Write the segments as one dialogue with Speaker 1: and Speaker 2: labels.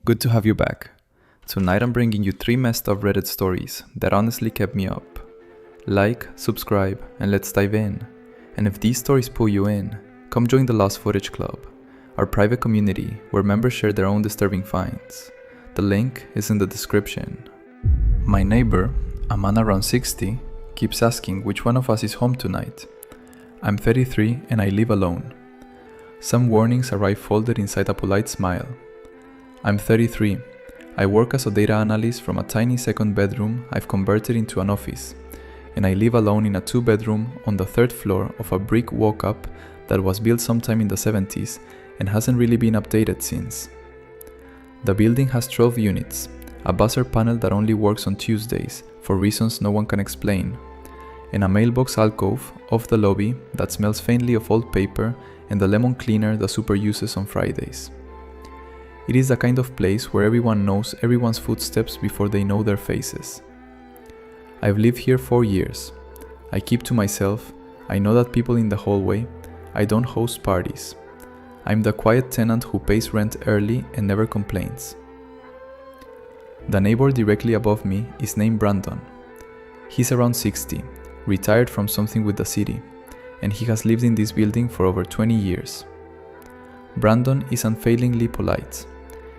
Speaker 1: Good to have you back. Tonight I'm bringing you 3 messed up Reddit stories that honestly kept me up. Like, subscribe, and let's dive in. And if these stories pull you in, come join the Lost Footage Club, our private community where members share their own disturbing finds. The link is in the description. My neighbor, a man around 60, keeps asking which one of us is home tonight. I'm 33 and I live alone. Some warnings arrive folded inside a polite smile. I'm 33. I work as a data analyst from a tiny second bedroom I've converted into an office, and I live alone in a 2-bedroom on the 3rd floor of a brick walk-up that was built sometime in the 70s and hasn't really been updated since. The building has 12 units, a buzzer panel that only works on Tuesdays for reasons no one can explain, and a mailbox alcove off the lobby that smells faintly of old paper and the lemon cleaner the super uses on Fridays. It is the kind of place where everyone knows everyone's footsteps before they know their faces. I've lived here 4 years. I keep to myself, I know that people in the hallway, I don't host parties. I'm the quiet tenant who pays rent early and never complains. The neighbor directly above me is named Brandon. He's around 60, retired from something with the city, and he has lived in this building for over 20 years. Brandon is unfailingly polite.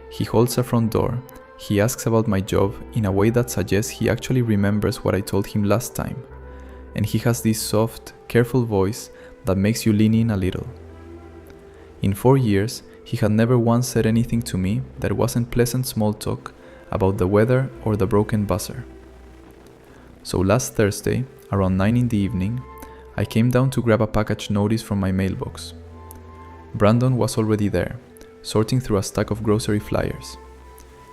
Speaker 1: He holds a front door, he asks about my job in a way that suggests he actually remembers what I told him last time, and he has this soft, careful voice that makes you lean in a little. In 4 years, he had never once said anything to me that wasn't pleasant small talk about the weather or the broken buzzer. So last Thursday, around 9 in the evening, I came down to grab a package notice from my mailbox. Brandon was already there, sorting through a stack of grocery flyers.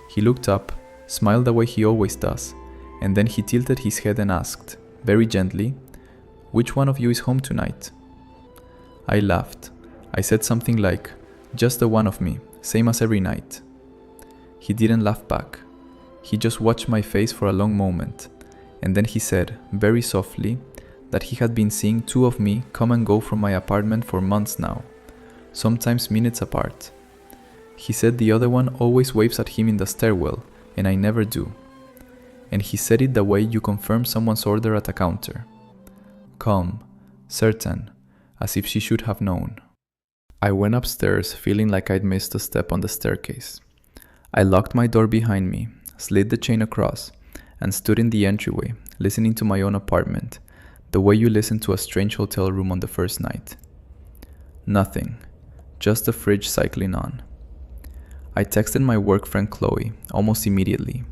Speaker 1: He looked up, smiled the way he always does, and then he tilted his head and asked, very gently, "Which one of you is home tonight?" I laughed. I said something like, "Just the one of me, same as every night." He didn't laugh back. He just watched my face for a long moment, and then he said, very softly, that he had been seeing 2 of me come and go from my apartment for months now, sometimes minutes apart. He said the other one always waves at him in the stairwell, and I never do. And he said it the way you confirm someone's order at a counter. Calm, certain, as if she should have known. I went upstairs feeling like I'd missed a step on the staircase. I locked my door behind me, slid the chain across, and stood in the entryway, listening to my own apartment, the way you listen to a strange hotel room on the first night. Nothing, just the fridge cycling on. I texted my work friend Chloe almost immediately,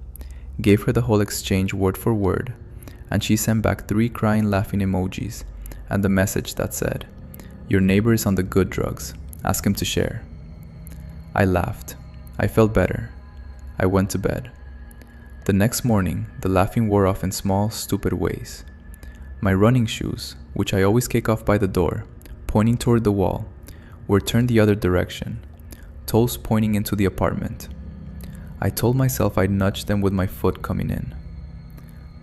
Speaker 1: gave her the whole exchange word for word, and she sent back 3 crying laughing emojis and the message that said, "Your neighbor is on the good drugs, ask him to share." I laughed. I felt better. I went to bed. The next morning, the laughing wore off in small, stupid ways. My running shoes, which I always kick off by the door, pointing toward the wall, were turned the other direction, toes pointing into the apartment. I told myself I'd nudge them with my foot coming in.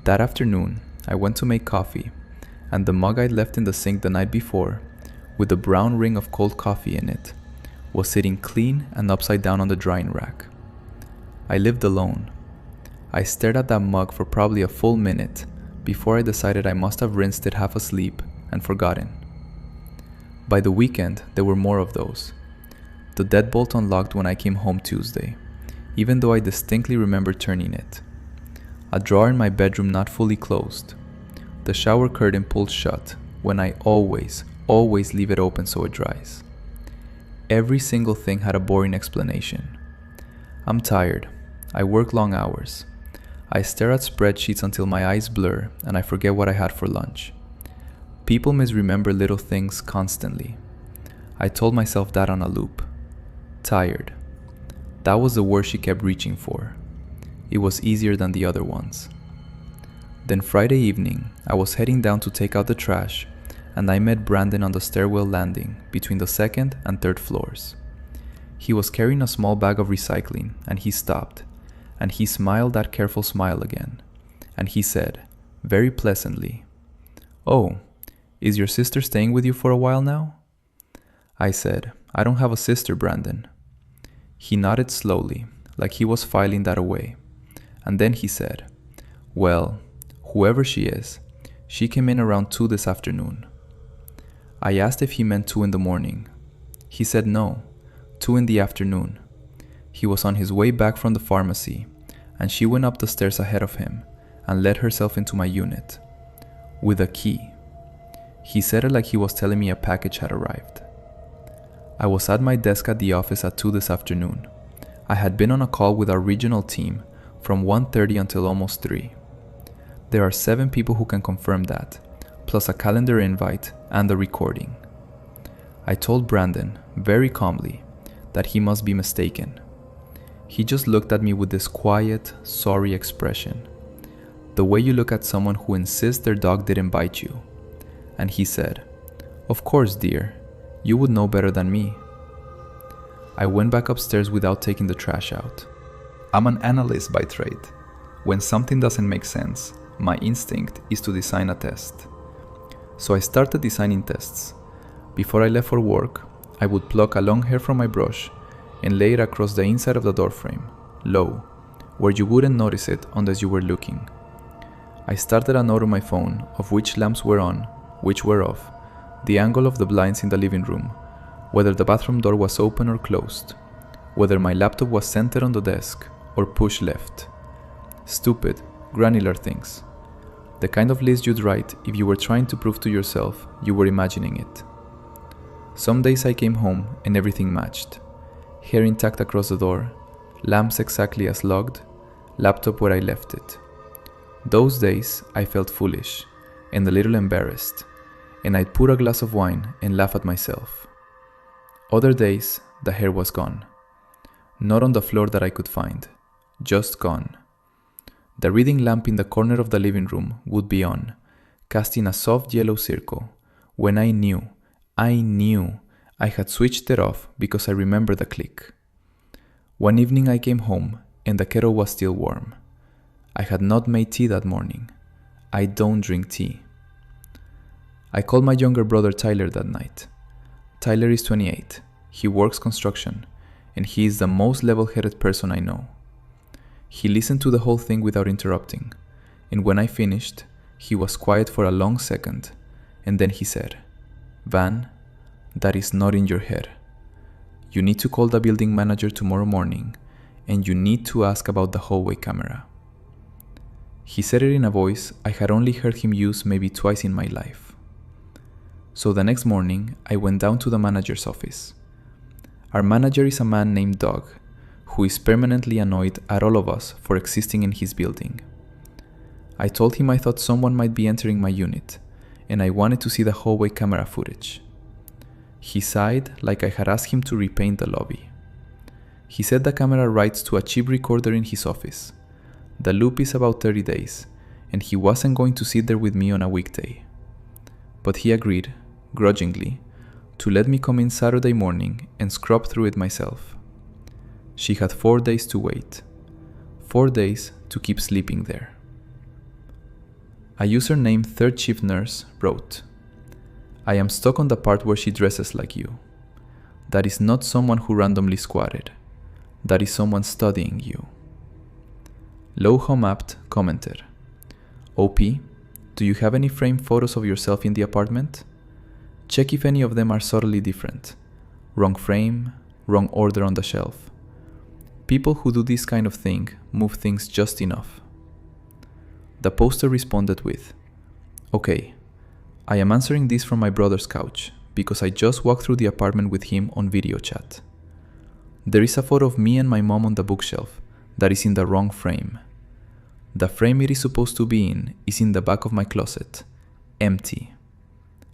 Speaker 1: That afternoon, I went to make coffee, and the mug I'd left in the sink the night before, with a brown ring of cold coffee in it, was sitting clean and upside down on the drying rack. I lived alone. I stared at that mug for probably a full minute before I decided I must have rinsed it half asleep and forgotten. By the weekend, there were more of those. The deadbolt unlocked when I came home Tuesday, even though I distinctly remember turning it. A drawer in my bedroom not fully closed. The shower curtain pulled shut when I always leave it open so it dries. Every single thing had a boring explanation. I'm tired. I work long hours. I stare at spreadsheets until my eyes blur and I forget what I had for lunch. People misremember little things constantly. I told myself that on a loop. Tired. That was the word she kept reaching for. It was easier than the other ones. Then Friday evening, I was heading down to take out the trash, and I met Brandon on the stairwell landing between the 2nd and 3rd floors. He was carrying a small bag of recycling, and he stopped, and he smiled that careful smile again, and he said, very pleasantly, "Oh, is your sister staying with you for a while now?" I said, "I don't have a sister, Brandon." He nodded slowly, like he was filing that away. And then he said, "Well, whoever she is, she came in around 2 this afternoon." I asked if he meant 2 in the morning. He said no, 2 in the afternoon. He was on his way back from the pharmacy, and she went up the stairs ahead of him and let herself into my unit. With a key. He said it like he was telling me a package had arrived. I was at my desk at the office at 2 this afternoon. I had been on a call with our regional team from 1:30 until almost 3. There are 7 people who can confirm that, plus a calendar invite and the recording. I told Brandon, very calmly, that he must be mistaken. He just looked at me with this quiet, sorry expression. The way you look at someone who insists their dog didn't bite you. And he said, "Of course, dear, you would know better than me." I went back upstairs without taking the trash out. I'm an analyst by trade. When something doesn't make sense, my instinct is to design a test. So I started designing tests. Before I left for work, I would pluck a long hair from my brush and lay it across the inside of the doorframe, low, where you wouldn't notice it unless you were looking. I started a note on my phone of which lamps were on, which were off, the angle of the blinds in the living room, whether the bathroom door was open or closed, whether my laptop was centered on the desk or pushed left. Stupid, granular things. The kind of list you'd write if you were trying to prove to yourself you were imagining it. Some days I came home and everything matched. Hair intact across the door, lamps exactly as logged, laptop where I left it. Those days I felt foolish and a little embarrassed, and I'd pour a glass of wine and laugh at myself. Other days, the hair was gone. Not on the floor that I could find, just gone. The reading lamp in the corner of the living room would be on, casting a soft yellow circle, when I knew I had switched it off because I remembered the click. One evening I came home and the kettle was still warm. I had not made tea that morning. I don't drink tea. I called my younger brother Tyler that night. Tyler is 28. He works construction, and he is the most level-headed person I know. He listened to the whole thing without interrupting, and when I finished, he was quiet for a long second, and then he said, "Van, that is not in your head. You need to call the building manager tomorrow morning, and you need to ask about the hallway camera." He said it in a voice I had only heard him use maybe twice in my life. So the next morning, I went down to the manager's office. Our manager is a man named Doug, who is permanently annoyed at all of us for existing in his building. I told him I thought someone might be entering my unit, and I wanted to see the hallway camera footage. He sighed like I had asked him to repaint the lobby. He said the camera writes to a cheap recorder in his office. The loop is about 30 days, and he wasn't going to sit there with me on a weekday. But he agreed, grudgingly, to let me come in Saturday morning and scrub through it myself. She had 4 days to wait. 4 days to keep sleeping there. A user named Third Shift Nurse wrote, "I am stuck on the part where she dresses like you. That is not someone who randomly squatted. That is someone studying you." Low Home Apt commented, "OP, do you have any framed photos of yourself in the apartment? Check if any of them are subtly different. Wrong frame, wrong order on the shelf. People who do this kind of thing move things just enough." The poster responded with, "Okay, I am answering this from my brother's couch because I just walked through the apartment with him on video chat. There is a photo of me and my mom on the bookshelf that is in the wrong frame. The frame it is supposed to be in is in the back of my closet, empty.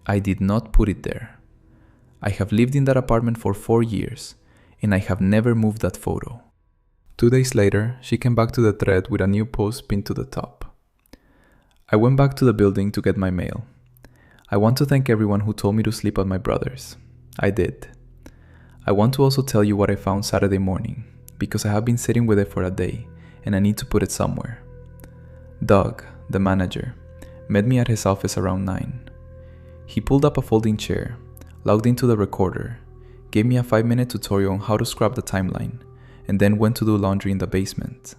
Speaker 1: I did not put it there. I have lived in that apartment for 4 years, and I have never moved that photo." 2 days later, she came back to the thread with a new post pinned to the top. I went back to the building to get my mail. I want to thank everyone who told me to sleep at my brother's. I did. I want to also tell you what I found Saturday morning, because I have been sitting with it for a day, and I need to put it somewhere. Doug, the manager, met me at his office around 9. He pulled up a folding chair, logged into the recorder, gave me a 5-minute tutorial on how to scrub the timeline, and then went to do laundry in the basement.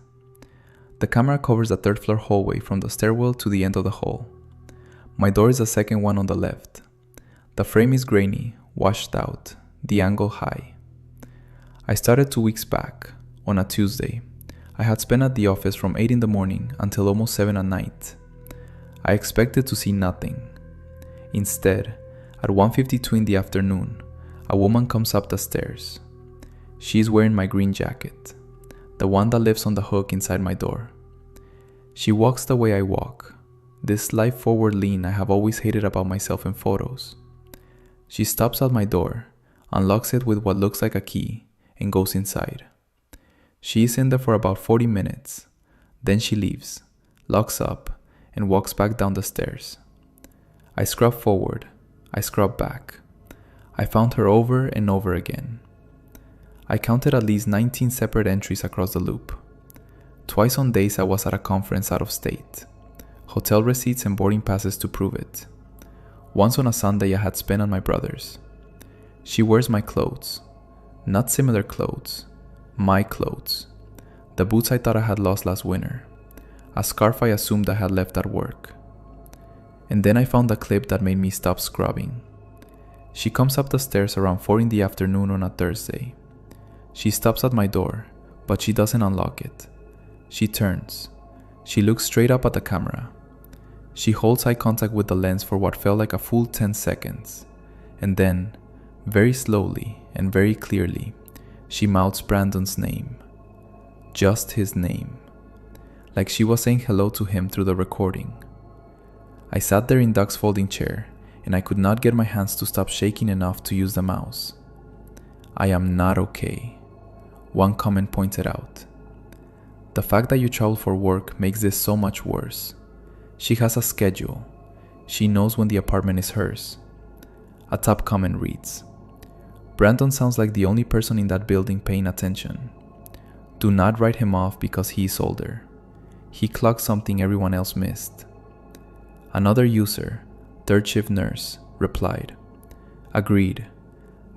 Speaker 1: The camera covers the third floor hallway from the stairwell to the end of the hall. My door is the second one on the left. The frame is grainy, washed out, the angle high. I started 2 weeks back, on a Tuesday. I had spent at the office from 8 in the morning until almost 7 at night. I expected to see nothing. Instead, at 1:52 in the afternoon, a woman comes up the stairs. She is wearing my green jacket, the one that lives on the hook inside my door. She walks the way I walk, this slight forward lean I have always hated about myself in photos. She stops at my door, unlocks it with what looks like a key, and goes inside. She is in there for about 40 minutes. Then she leaves, locks up, and walks back down the stairs. I scrub forward, I scrub back. I found her over and over again. I counted at least 19 separate entries across the loop. Twice on days I was at a conference out of state. Hotel receipts and boarding passes to prove it. Once on a Sunday I had spent at my brother's. She wears my clothes. Not similar clothes. My clothes. The boots I thought I had lost last winter. A scarf I assumed I had left at work. And then I found a clip that made me stop scrubbing. She comes up the stairs around 4 in the afternoon on a Thursday. She stops at my door, but she doesn't unlock it. She turns. She looks straight up at the camera. She holds eye contact with the lens for what felt like a full 10 seconds. And then, very slowly and very clearly, she mouths Brandon's name. Just his name. Like she was saying hello to him through the recording. I sat there in Doug's folding chair, and I could not get my hands to stop shaking enough to use the mouse. I am not okay, one comment pointed out. The fact that you travel for work makes this so much worse. She has a schedule. She knows when the apartment is hers. A top comment reads, Brandon sounds like the only person in that building paying attention. Do not write him off because he is older. He clocked something everyone else missed. Another user, third shift nurse, replied, Agreed.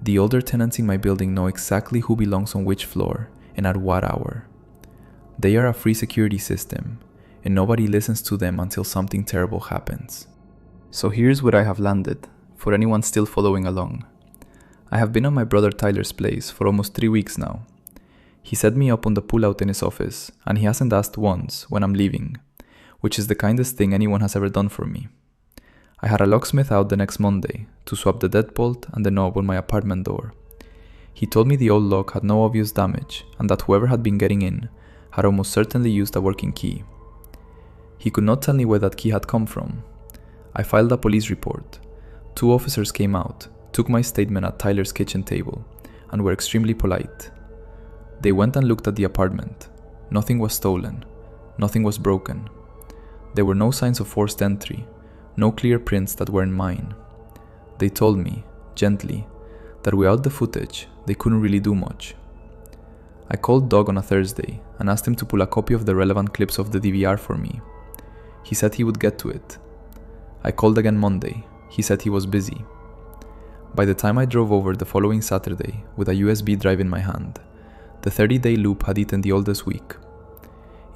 Speaker 1: The older tenants in my building know exactly who belongs on which floor and at what hour. They are a free security system, and nobody listens to them until something terrible happens. So here's where I have landed, for anyone still following along. I have been at my brother Tyler's place for almost 3 weeks now. He set me up on the pullout in his office, and he hasn't asked once when I'm leaving, which is the kindest thing anyone has ever done for me. I had a locksmith out the next Monday to swap the deadbolt and the knob on my apartment door. He told me the old lock had no obvious damage and that whoever had been getting in had almost certainly used a working key. He could not tell me where that key had come from. I filed a police report. 2 officers came out, took my statement at Tyler's kitchen table, and were extremely polite. They went and looked at the apartment. Nothing was stolen. Nothing was broken. There were no signs of forced entry, no clear prints that weren't mine. They told me, gently, that without the footage, they couldn't really do much. I called Doug on a Thursday and asked him to pull a copy of the relevant clips of the DVR for me. He said he would get to it. I called again Monday. He said he was busy. By the time I drove over the following Saturday with a USB drive in my hand, the 30-day loop had eaten the oldest week,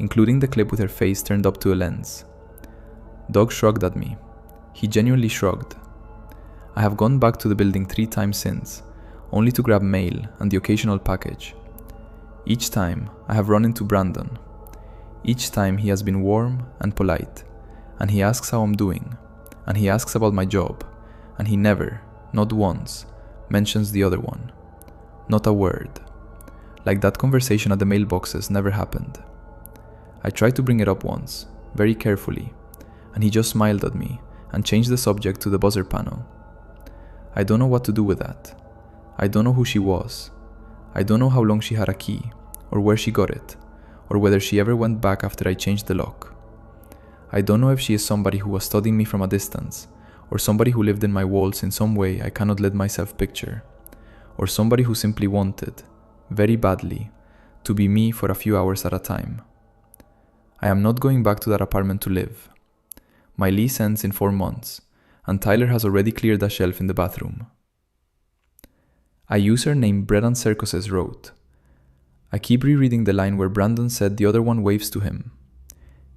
Speaker 1: including the clip with her face turned up to a lens. Doug shrugged at me. He genuinely shrugged. I have gone back to the building 3 times since, only to grab mail and the occasional package. Each time, I have run into Brandon. Each time he has been warm and polite, and he asks how I'm doing, and he asks about my job, and he never, not once, mentions the other one. Not a word. Like that conversation at the mailboxes never happened. I tried to bring it up once, very carefully, and he just smiled at me and changed the subject to the buzzer panel. I don't know what to do with that. I don't know who she was. I don't know how long she had a key, or where she got it, or whether she ever went back after I changed the lock. I don't know if she is somebody who was studying me from a distance, or somebody who lived in my walls in some way I cannot let myself picture, or somebody who simply wanted, very badly, to be me for a few hours at a time. I am not going back to that apartment to live. My lease ends in 4 months, and Tyler has already cleared a shelf in the bathroom. A user named Bread and Circuses wrote, I keep rereading the line where Brandon said the other one waves to him.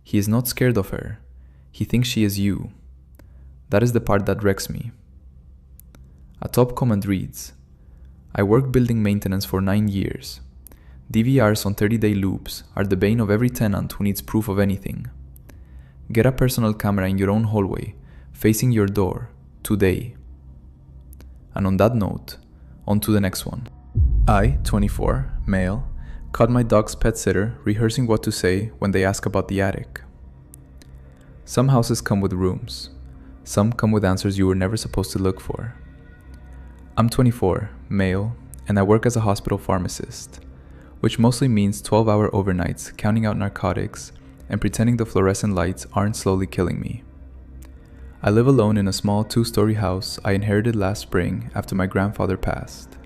Speaker 1: He is not scared of her. He thinks she is you. That is the part that wrecks me. A top comment reads, I worked building maintenance for 9 years. DVRs on 30-day loops are the bane of every tenant who needs proof of anything. Get a personal camera in your own hallway, facing your door, today. And on that note, on to the next one. I, 24, male, caught my dog's pet sitter rehearsing what to say when they ask about the attic. Some houses come with rooms. Some come with answers you were never supposed to look for. I'm 24, male, and I work as a hospital pharmacist, which mostly means 12-hour overnights counting out narcotics and pretending the fluorescent lights aren't slowly killing me. I live alone in a small 2-story house I inherited last spring after my grandfather passed.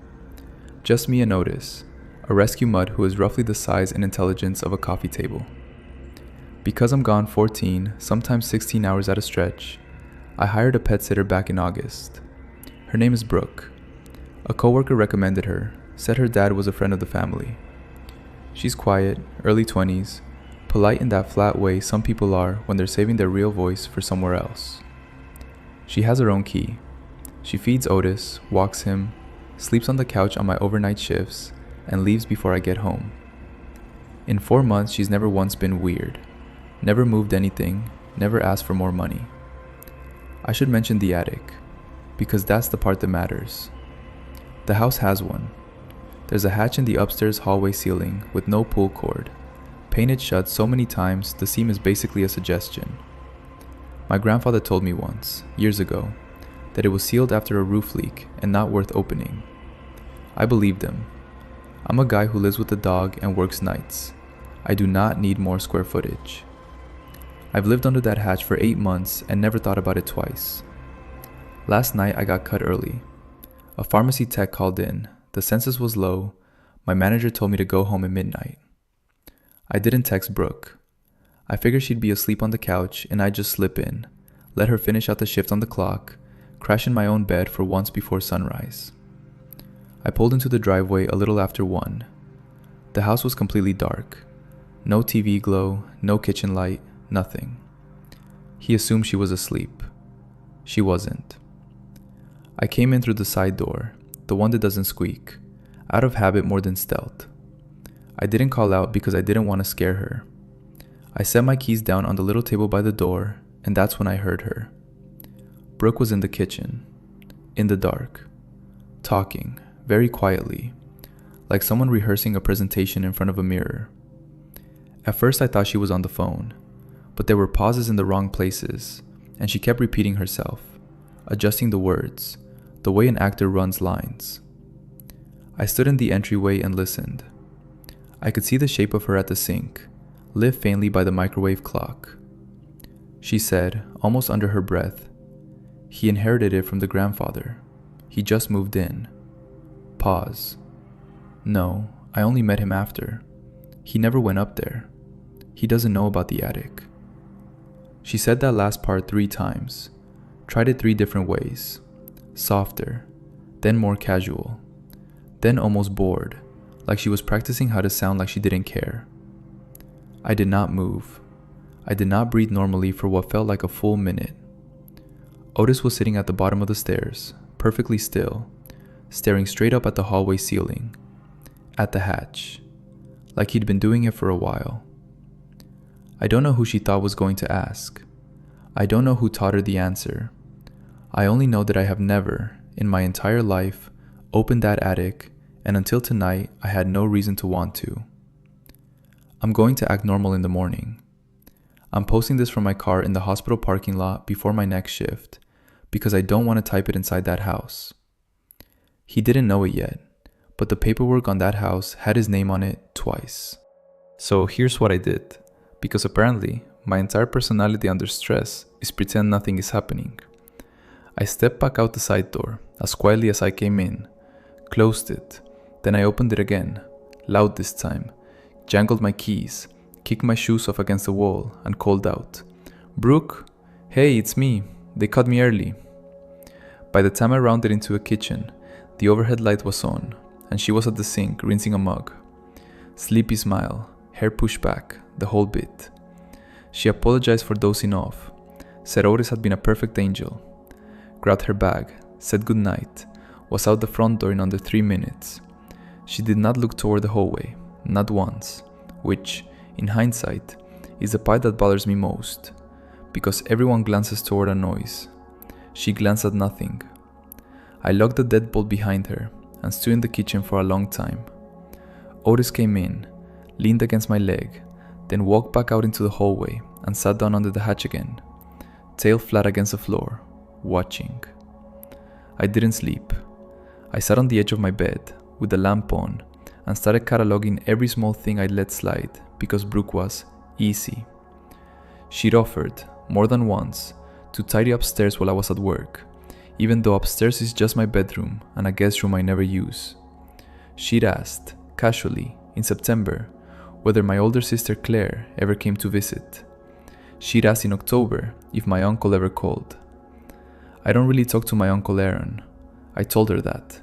Speaker 1: Just me and Otis, a rescue mutt who is roughly the size and intelligence of a coffee table. Because I'm gone 14, sometimes 16 hours at a stretch, I hired a pet sitter back in August. Her name is Brooke. A coworker recommended her, said her dad was a friend of the family. She's quiet, early 20s, polite in that flat way some people are when they're saving their real voice for somewhere else. She has her own key. She feeds Otis, walks him, sleeps on the couch on my overnight shifts, and leaves before I get home. In 4 months, she's never once been weird. Never moved anything, never asked for more money. I should mention the attic, because that's the part that matters. The house has one. There's a hatch in the upstairs hallway ceiling with no pull cord. Painted shut so many times, the seam is basically a suggestion. My grandfather told me once, years ago, that it was sealed after a roof leak and not worth opening. I believed him. I'm a guy who lives with a dog and works nights. I do not need more square footage. I've lived under that hatch for 8 months and never thought about it twice. Last night I got cut early. A pharmacy tech called in, the census was low, my manager told me to go home at midnight. I didn't text Brooke. I figured she'd be asleep on the couch and I'd just slip in, let her finish out the shift on the clock, crash in my own bed for once before sunrise. I pulled into the driveway a little after 1. The house was completely dark. No TV glow, no kitchen light, nothing. He assumed she was asleep. She wasn't. I came in through the side door, the one that doesn't squeak, out of habit more than stealth. I didn't call out because I didn't want to scare her. I set my keys down on the little table by the door, and that's when I heard her. Brooke was in the kitchen, in the dark, talking, very quietly, like someone rehearsing a presentation in front of a mirror. At first I thought she was on the phone, but there were pauses in the wrong places, and she kept repeating herself, adjusting the words, the way an actor runs lines. I stood in the entryway and listened. I could see the shape of her at the sink, lit faintly by the microwave clock. She said, almost under her breath, he inherited it from the grandfather. He just moved in. Pause. No, I only met him after. He never went up there. He doesn't know about the attic. She said that last part 3 times, tried it 3 different ways. Softer, then more casual, then almost bored, like she was practicing how to sound like she didn't care. I did not move. I did not breathe normally for what felt like a full minute. Otis was sitting at the bottom of the stairs, perfectly still, staring straight up at the hallway ceiling, at the hatch, like he'd been doing it for a while. I don't know who she thought was going to ask. I don't know who taught her the answer. I only know that I have never, in my entire life, opened that attic, and until tonight, I had no reason to want to. I'm going to act normal in the morning. I'm posting this from my car in the hospital parking lot before my next shift, because I don't want to type it inside that house. He didn't know it yet, but the paperwork on that house had his name on it twice. So here's what I did, because apparently, my entire personality under stress is pretend nothing is happening. I stepped back out the side door, as quietly as I came in, closed it, then I opened it again, loud this time, jangled my keys, kicked my shoes off against the wall, and called out, "Brooke, hey, it's me. They caught me early." By the time I rounded into a kitchen, the overhead light was on, and she was at the sink rinsing a mug. Sleepy smile, hair pushed back, the whole bit. She apologized for dozing off, said Otis had been a perfect angel, grabbed her bag, said goodnight, was out the front door in under 3 minutes. She did not look toward the hallway, not once, which, in hindsight, is the part that bothers me most, because everyone glances toward a noise. She glanced at nothing. I locked the deadbolt behind her and stood in the kitchen for a long time. Otis came in, leaned against my leg, then walked back out into the hallway and sat down under the hatch again, tail flat against the floor, watching. I didn't sleep. I sat on the edge of my bed, with the lamp on, and started cataloging every small thing I'd let slide because Brooke was easy. She'd offered, more than once, to tidy upstairs while I was at work, even though upstairs is just my bedroom and a guest room I never use. She'd asked, casually, in September, whether my older sister Claire ever came to visit. She'd asked in October if my uncle ever called. I don't really talk to my uncle Aaron. I told her that.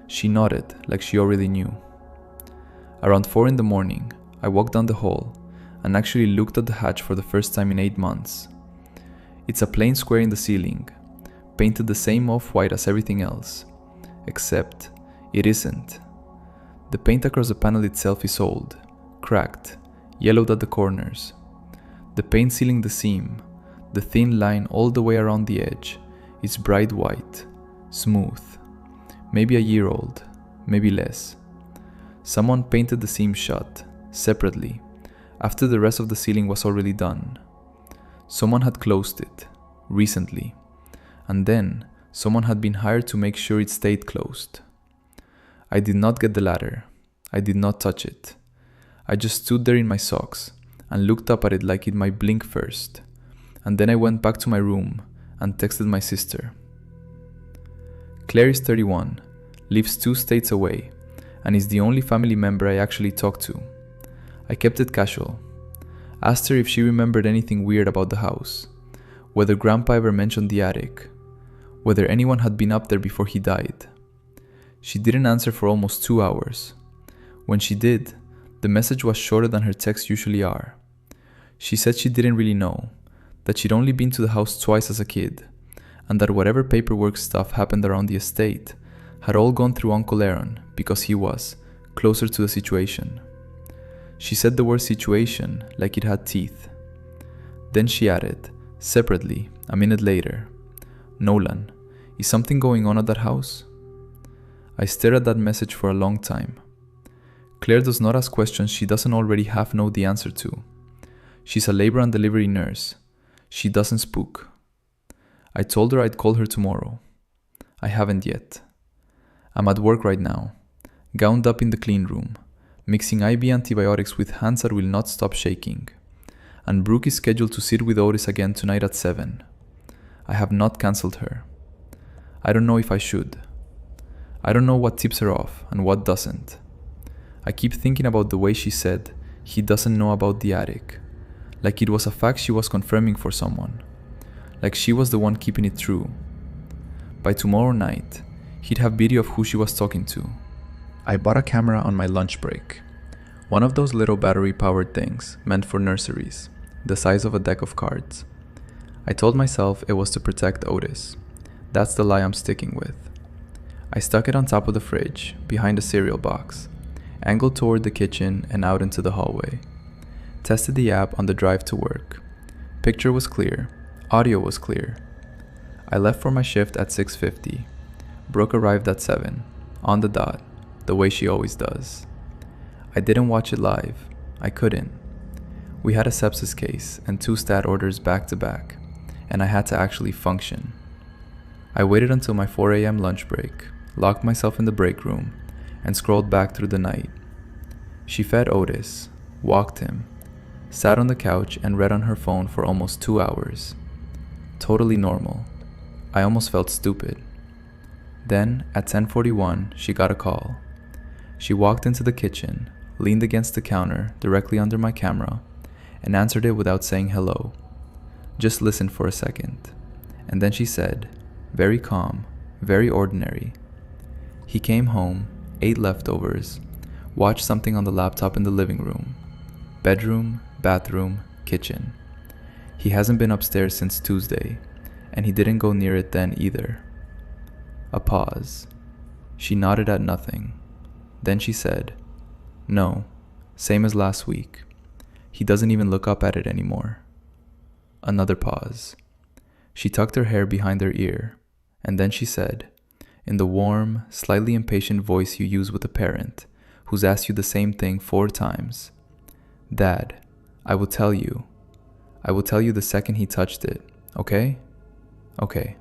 Speaker 1: She nodded like she already knew. Around 4 in the morning, I walked down the hall and actually looked at the hatch for the first time in 8 months. It's a plain square in the ceiling, painted the same off-white as everything else, except it isn't. The paint across the panel itself is old, cracked, yellowed at the corners. The paint sealing the seam, the thin line all the way around the edge, is bright white, smooth, maybe a year old, maybe less. Someone painted the seam shut, separately, after the rest of the ceiling was already done. Someone had closed it, recently, and then someone had been hired to make sure it stayed closed. I did not get the ladder. I did not touch it. I just stood there in my socks and looked up at it like it might blink first, and then I went back to my room and texted my sister. Claire is 31, lives 2 states away, and is the only family member I actually talk to. I kept it casual. Asked her if she remembered anything weird about the house, whether Grandpa ever mentioned the attic, whether anyone had been up there before he died. She didn't answer for almost 2 hours. When she did, the message was shorter than her texts usually are. She said she didn't really know, that she'd only been to the house twice as a kid, and that whatever paperwork stuff happened around the estate had all gone through Uncle Aaron because he was closer to the situation. She said the word situation like it had teeth. Then she added, separately, a minute later, "Nolan, is something going on at that house?" I stared at that message for a long time. Claire does not ask questions she doesn't already half know the answer to. She's a labor and delivery nurse. She doesn't spook. I told her I'd call her tomorrow. I haven't yet. I'm at work right now, gowned up in the clean room, mixing IV antibiotics with hands that will not stop shaking. And Brooke is scheduled to sit with Otis again tonight at 7. I have not cancelled her. I don't know if I should. I don't know what tips her off and what doesn't. I keep thinking about the way she said he doesn't know about the attic, like it was a fact she was confirming for someone, like she was the one keeping it true. By tomorrow night, he'd have video of who she was talking to. I bought a camera on my lunch break, one of those little battery-powered things meant for nurseries, the size of a deck of cards. I told myself it was to protect Otis. That's the lie I'm sticking with. I stuck it on top of the fridge, behind a cereal box, angled toward the kitchen and out into the hallway. Tested the app on the drive to work. Picture was clear, audio was clear. I left for my shift at 6:50. Brooke arrived at 7, on the dot, the way she always does. I didn't watch it live. I couldn't. We had a sepsis case and 2 stat orders back to back, and I had to actually function. I waited until my 4 a.m. lunch break, locked myself in the break room, and scrolled back through the night. She fed Otis, walked him, sat on the couch and read on her phone for almost 2 hours. Totally normal. I almost felt stupid. Then, at 10:41, she got a call. She walked into the kitchen, leaned against the counter directly under my camera, and answered it without saying hello. Just listened for a second, and then she said, very calm, very ordinary, "He came home, ate leftovers, Watched something on the laptop in the living room. Bedroom, bathroom, kitchen. He hasn't been upstairs since Tuesday, and he didn't go near it then either. A pause. She nodded at nothing. Then she said, "No, same as last week. He doesn't even look up at it anymore." Another pause. She tucked her hair behind her ear, and then she said, in the warm, slightly impatient voice you use with a parent who's asked you the same thing 4 times, "Dad, I will tell you. I will tell you the second he touched it, okay? Okay.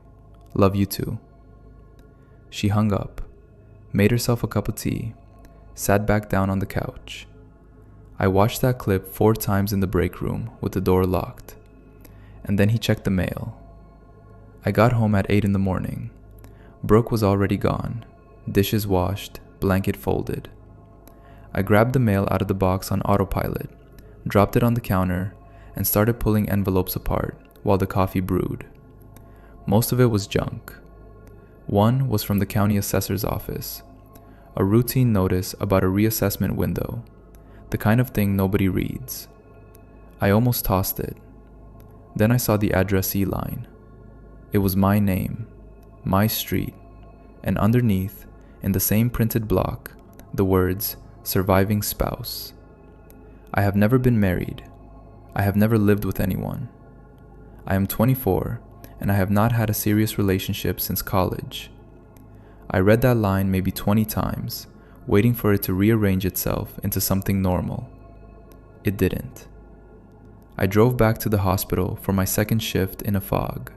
Speaker 1: Love you too." She hung up, made herself a cup of tea, sat back down on the couch. I watched that clip 4 times in the break room with the door locked, and then he checked the mail. I got home at 8 in the morning. Brooke was already gone, dishes washed, blanket folded. I grabbed the mail out of the box on autopilot, dropped it on the counter, and started pulling envelopes apart while the coffee brewed. Most of it was junk. One was from the county assessor's office, a routine notice about a reassessment window, the kind of thing nobody reads. I almost tossed it. Then I saw the addressee line. It was my name, my street, and underneath, in the same printed block, the words, "Surviving spouse." I have never been married. I have never lived with anyone. I am 24, and I have not had a serious relationship since college. I read that line maybe 20 times, waiting for it to rearrange itself into something normal. It didn't. I drove back to the hospital for my second shift in a fog.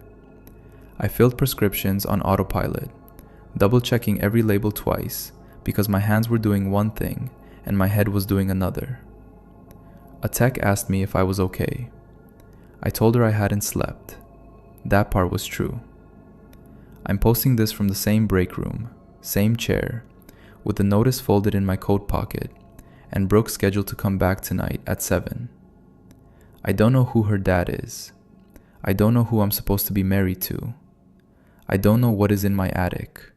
Speaker 1: I filled prescriptions on autopilot, double-checking every label twice because my hands were doing one thing and my head was doing another. A tech asked me if I was okay. I told her I hadn't slept. That part was true. I'm posting this from the same break room, same chair, with the notice folded in my coat pocket, and Brooke scheduled to come back tonight at 7. I don't know who her dad is. I don't know who I'm supposed to be married to. I don't know what is in my attic.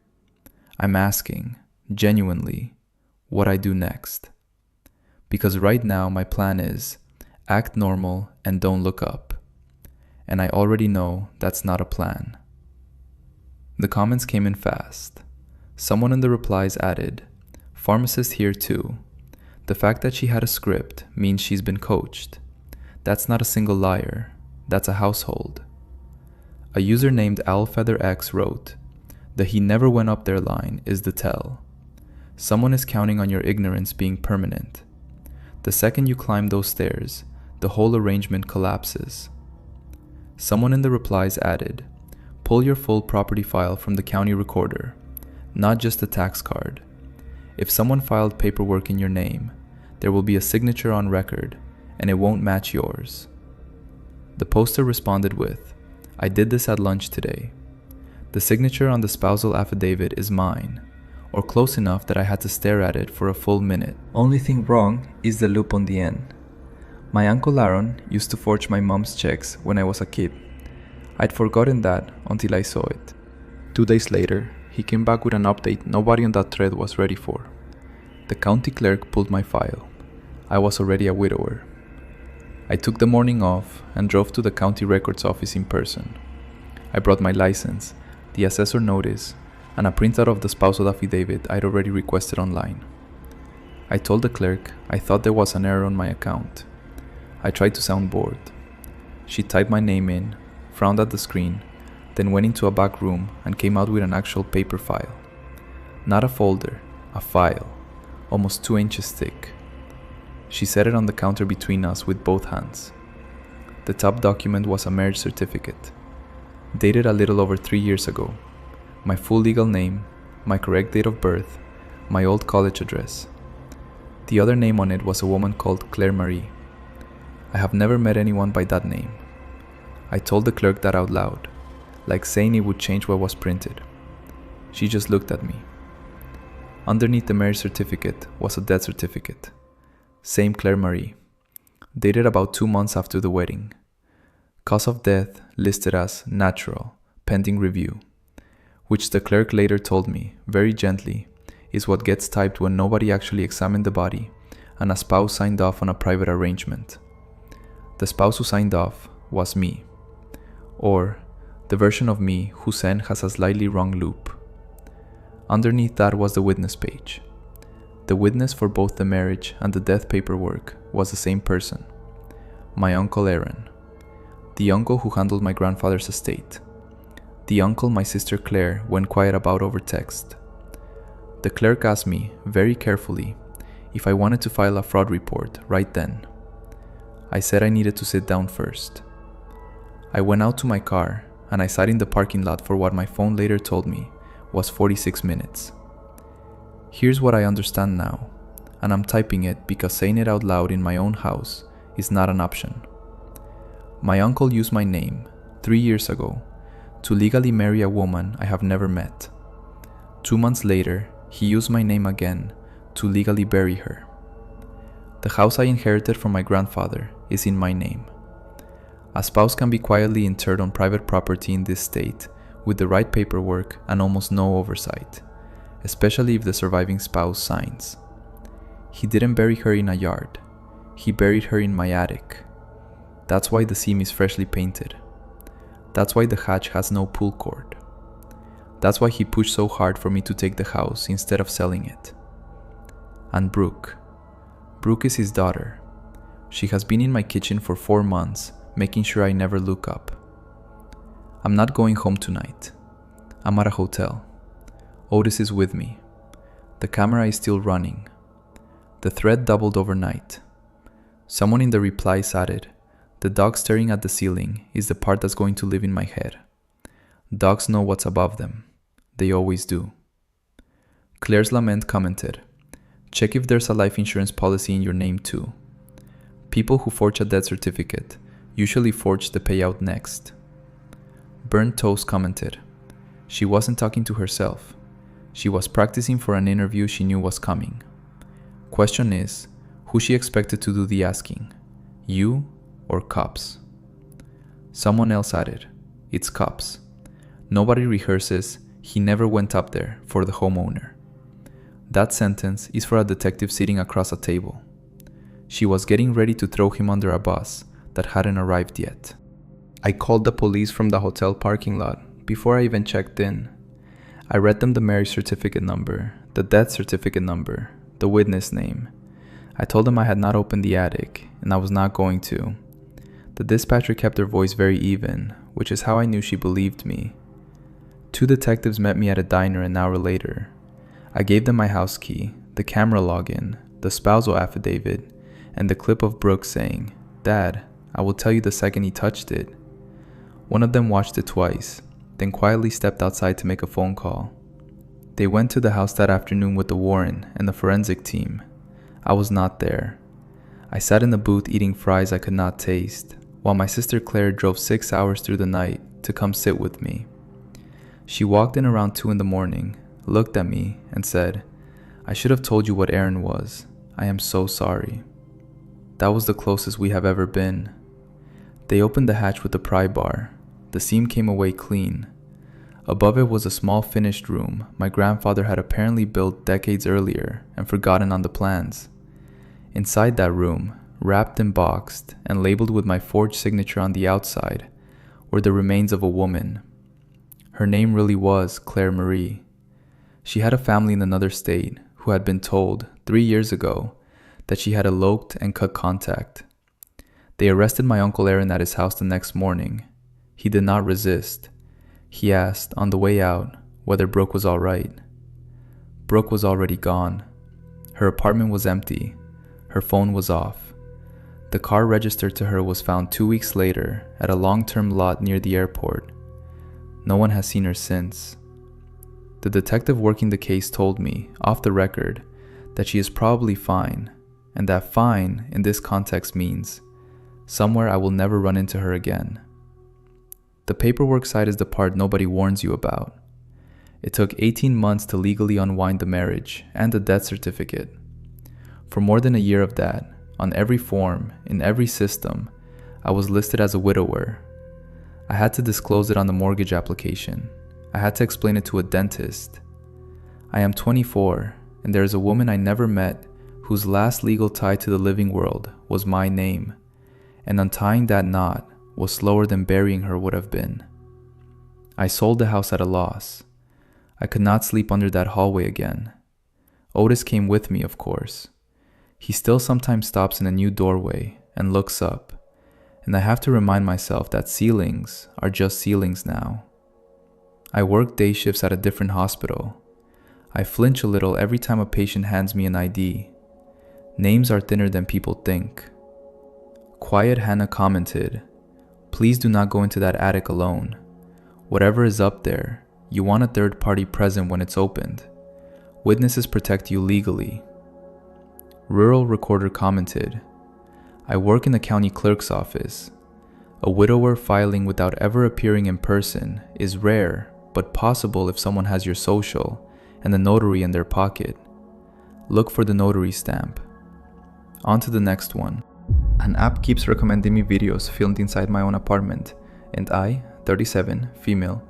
Speaker 1: I'm asking, genuinely, what I do next. Because right now my plan is, act normal and don't look up. And I already know that's not a plan. The comments came in fast. Someone in the replies added, "Pharmacist here too. The fact that she had a script means she's been coached. That's not a single liar. That's a household." A user named AlFeatherX wrote, "The he never went up there line is the tell. Someone is counting on your ignorance being permanent. The second you climb those stairs, the whole arrangement collapses." Someone in the replies added, "Pull your full property file from the county recorder, not just a tax card. If someone filed paperwork in your name, there will be a signature on record, and it won't match yours." The poster responded with, "I did this at lunch today. The signature on the spousal affidavit is mine, or close enough that I had to stare at it for a full minute. Only thing wrong is the loop on the end. My uncle Aaron used to forge my mom's checks when I was a kid. I'd forgotten that until I saw it." 2 days later, he came back with an update nobody on that thread was ready for. The county clerk pulled my file. I was already a widower. I took the morning off and drove to the county records office in person. I brought my license, the assessor notice, and a printout of the spousal affidavit I'd already requested online. I told the clerk I thought there was an error on my account. I tried to sound bored. She typed my name in, frowned at the screen, then went into a back room and came out with an actual paper file. Not a folder, a file, almost 2 inches thick. She set it on the counter between us with both hands. The top document was a marriage certificate, dated a little over 3 years ago. My full legal name, my correct date of birth, my old college address. The other name on it was a woman called Claire Marie. I have never met anyone by that name. I told the clerk that out loud, like saying it would change what was printed. She just looked at me. Underneath the marriage certificate was a death certificate. Same Claire Marie. Dated about 2 months after the wedding. Cause of death listed as natural, pending review. Which the clerk later told me, very gently, is what gets typed when nobody actually examined the body and a spouse signed off on a private arrangement. The spouse who signed off was me, or the version of me whose send has a slightly wrong loop. Underneath that was the witness page. The witness for both the marriage and the death paperwork was the same person, my Uncle Aaron, the uncle who handled my grandfather's estate, the uncle my sister Claire went quiet about over text. The clerk asked me, very carefully, if I wanted to file a fraud report right then. I said I needed to sit down first. I went out to my car and I sat in the parking lot for what my phone later told me was 46 minutes. Here's what I understand now, and I'm typing it because saying it out loud in my own house is not an option. My uncle used my name 3 years ago to legally marry a woman I have never met. 2 months later, he used my name again to legally bury her. The house I inherited from my grandfather is in my name. A spouse can be quietly interred on private property in this state with the right paperwork and almost no oversight, especially if the surviving spouse signs. He didn't bury her in a yard. He buried her in my attic. That's why the seam is freshly painted. That's why the hatch has no pull cord. That's why he pushed so hard for me to take the house instead of selling it. And Brooke is his daughter. She has been in my kitchen for 4 months, making sure I never look up. I'm not going home tonight. I'm at a hotel. Otis is with me. The camera is still running. The thread doubled overnight. Someone in the replies added, "The dog staring at the ceiling is the part that's going to live in my head. Dogs know what's above them. They always do." Claire's lament commented, "Check if there's a life insurance policy in your name too. People who forge a death certificate usually forge the payout next." Burnt Toast commented, "She wasn't talking to herself. She was practicing for an interview she knew was coming. Question is, who she expected to do the asking, you or cops?" Someone else added, "It's cops. Nobody rehearses, he never went up there for the homeowner." That sentence is for a detective sitting across a table. She was getting ready to throw him under a bus that hadn't arrived yet. I called the police from the hotel parking lot before I even checked in. I read them the marriage certificate number, the death certificate number, the witness name. I told them I had not opened the attic, and I was not going to. The dispatcher kept her voice very even, which is how I knew she believed me. 2 detectives met me at a diner an hour later. I gave them my house key, the camera login, the spousal affidavit, and the clip of Brooke saying, "Dad, I will tell you the second he touched it." One of them watched it twice, then quietly stepped outside to make a phone call. They went to the house that afternoon with the warrant and the forensic team. I was not there. I sat in the booth eating fries I could not taste, while my sister Claire drove 6 hours through the night to come sit with me. She walked in around 2 in the morning, looked at me, and said, "I should have told you what Aaron was. I am so sorry." That was the closest we have ever been. They opened the hatch with the pry bar. The seam came away clean. Above it was a small finished room my grandfather had apparently built decades earlier and forgotten on the plans. Inside that room, wrapped and boxed and labeled with my forged signature on the outside, were the remains of a woman. Her name really was Claire Marie. She had a family in another state who had been told 3 years ago that she had eloped and cut contact. They arrested my Uncle Aaron at his house the next morning. He did not resist. He asked, on the way out, whether Brooke was all right. Brooke was already gone. Her apartment was empty. Her phone was off. The car registered to her was found 2 weeks later at a long-term lot near the airport. No one has seen her since. The detective working the case told me, off the record, that she is probably fine, and that fine in this context means somewhere I will never run into her again. The paperwork side is the part nobody warns you about. It took 18 months to legally unwind the marriage and the death certificate. For more than a year of that, on every form, in every system, I was listed as a widower. I had to disclose it on the mortgage application. I had to explain it to a dentist. I am 24, and there is a woman I never met whose last legal tie to the living world was my name, and untying that knot was slower than burying her would have been. I sold the house at a loss. I could not sleep under that hallway again. Otis came with me, of course. He still sometimes stops in a new doorway and looks up, and I have to remind myself that ceilings are just ceilings now. I work day shifts at a different hospital. I flinch a little every time a patient hands me an ID. Names are thinner than people think. Quiet Hannah commented, "Please do not go into that attic alone. Whatever is up there, you want a third party present when it's opened. Witnesses protect you legally." Rural Recorder commented, "I work in the county clerk's office. A widower filing without ever appearing in person is rare, but possible if someone has your social and the notary in their pocket. Look for the notary stamp." On to the next one. An app keeps recommending me videos filmed inside my own apartment, and I, 37, female,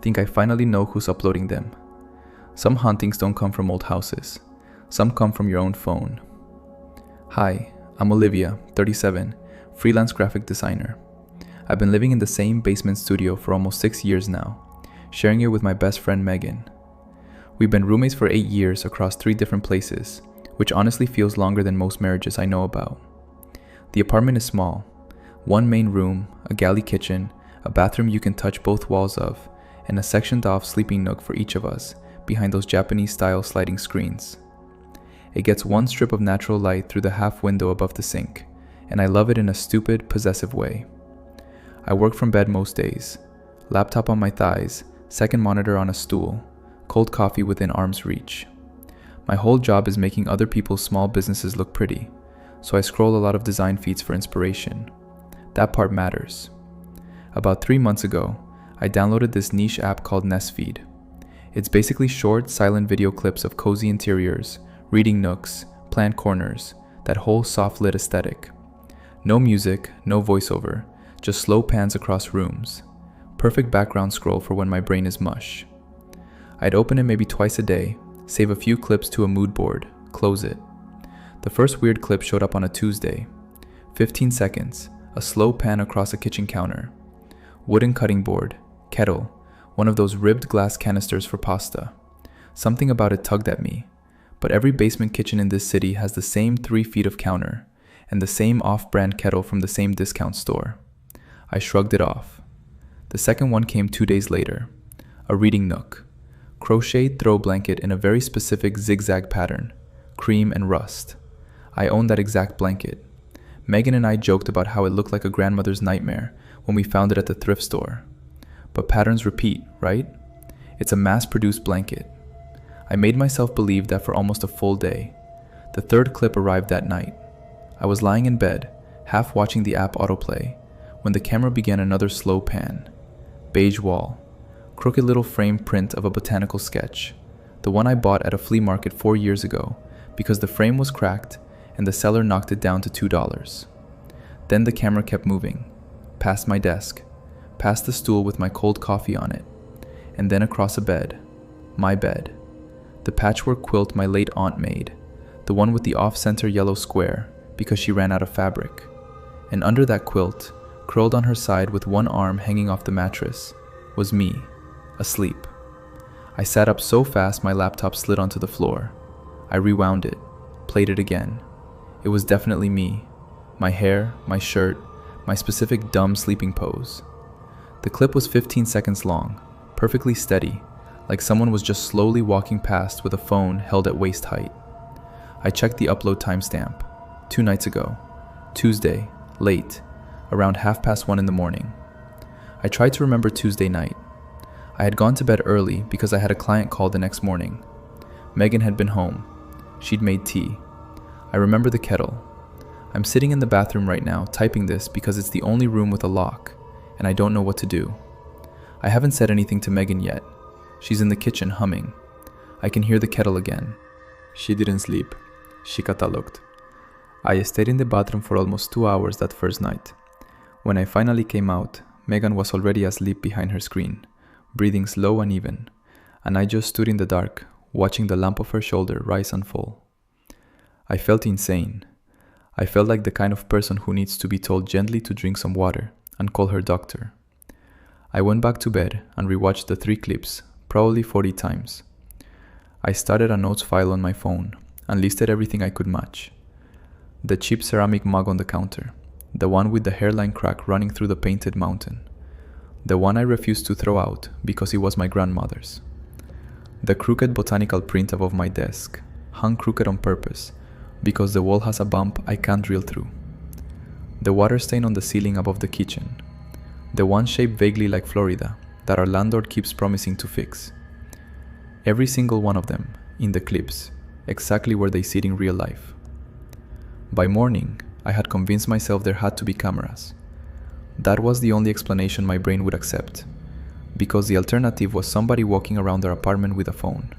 Speaker 1: think I finally know who's uploading them. Some hauntings don't come from old houses. Some come from your own phone. Hi, I'm Olivia, 37, freelance graphic designer. I've been living in the same basement studio for almost 6 years now, sharing it with my best friend Megan. We've been roommates for 8 years across 3 different places, which honestly feels longer than most marriages I know about. The apartment is small. 1 main room, a galley kitchen, a bathroom you can touch both walls of, and a sectioned off sleeping nook for each of us behind those Japanese-style sliding screens. It gets 1 strip of natural light through the half window above the sink, and I love it in a stupid, possessive way. I work from bed most days. Laptop on my thighs, second monitor on a stool, cold coffee within arm's reach. My whole job is making other people's small businesses look pretty, so I scroll a lot of design feeds for inspiration. That part matters. About 3 months ago, I downloaded this niche app called Nestfeed. It's basically short, silent video clips of cozy interiors, reading nooks, plant corners, that whole soft-lit aesthetic. No music, no voiceover, just slow pans across rooms. Perfect background scroll for when my brain is mush. I'd open it maybe twice a day, save a few clips to a mood board, close it. The first weird clip showed up on a Tuesday. 15 seconds, a slow pan across a kitchen counter. Wooden cutting board, kettle, one of those ribbed glass canisters for pasta. Something about it tugged at me, but every basement kitchen in this city has the same 3 feet of counter, and the same off-brand kettle from the same discount store. I shrugged it off. The second one came 2 days later. A reading nook. Crocheted throw blanket in a very specific zigzag pattern, cream and rust. I own that exact blanket. Megan and I joked about how it looked like a grandmother's nightmare when we found it at the thrift store. But patterns repeat, right? It's a mass-produced blanket. I made myself believe that for almost a full day. The third clip arrived that night. I was lying in bed, half watching the app autoplay, when the camera began another slow pan. Beige wall. Crooked little frame print of a botanical sketch. The one I bought at a flea market 4 years ago because the frame was cracked and the seller knocked it down to $2. Then the camera kept moving. Past my desk. Past the stool with my cold coffee on it. And then across a bed. My bed. The patchwork quilt my late aunt made. The one with the off-center yellow square because she ran out of fabric. And under that quilt, curled on her side with one arm hanging off the mattress, was me, asleep. I sat up so fast my laptop slid onto the floor. I rewound it, played it again. It was definitely me. My hair, my shirt, my specific dumb sleeping pose. The clip was 15 seconds long, perfectly steady, like someone was just slowly walking past with a phone held at waist height. I checked the upload timestamp. 2 nights ago. Tuesday, late, around 1:30 in the morning. I tried to remember Tuesday night. I had gone to bed early because I had a client call the next morning. Megan had been home. She'd made tea. I remember the kettle. I'm sitting in the bathroom right now typing this because it's the only room with a lock, and I don't know what to do. I haven't said anything to Megan yet. She's in the kitchen humming. I can hear the kettle again. She didn't sleep. She cataloged. I stayed in the bathroom for almost 2 hours that first night. When I finally came out, Megan was already asleep behind her screen, breathing slow and even, and I just stood in the dark, watching the lamp of her shoulder rise and fall. I felt insane. I felt like the kind of person who needs to be told gently to drink some water and call her doctor. I went back to bed and rewatched the 3 clips, probably 40 times. I started a notes file on my phone and listed everything I could match. The cheap ceramic mug on the counter, the one with the hairline crack running through the painted mountain, the one I refused to throw out because it was my grandmother's, the crooked botanical print above my desk, hung crooked on purpose because the wall has a bump I can't drill through, the water stain on the ceiling above the kitchen, the one shaped vaguely like Florida that our landlord keeps promising to fix. Every single one of them, in the clips, exactly where they sit in real life. By morning, I had convinced myself there had to be cameras. That was the only explanation my brain would accept, because the alternative was somebody walking around our apartment with a phone,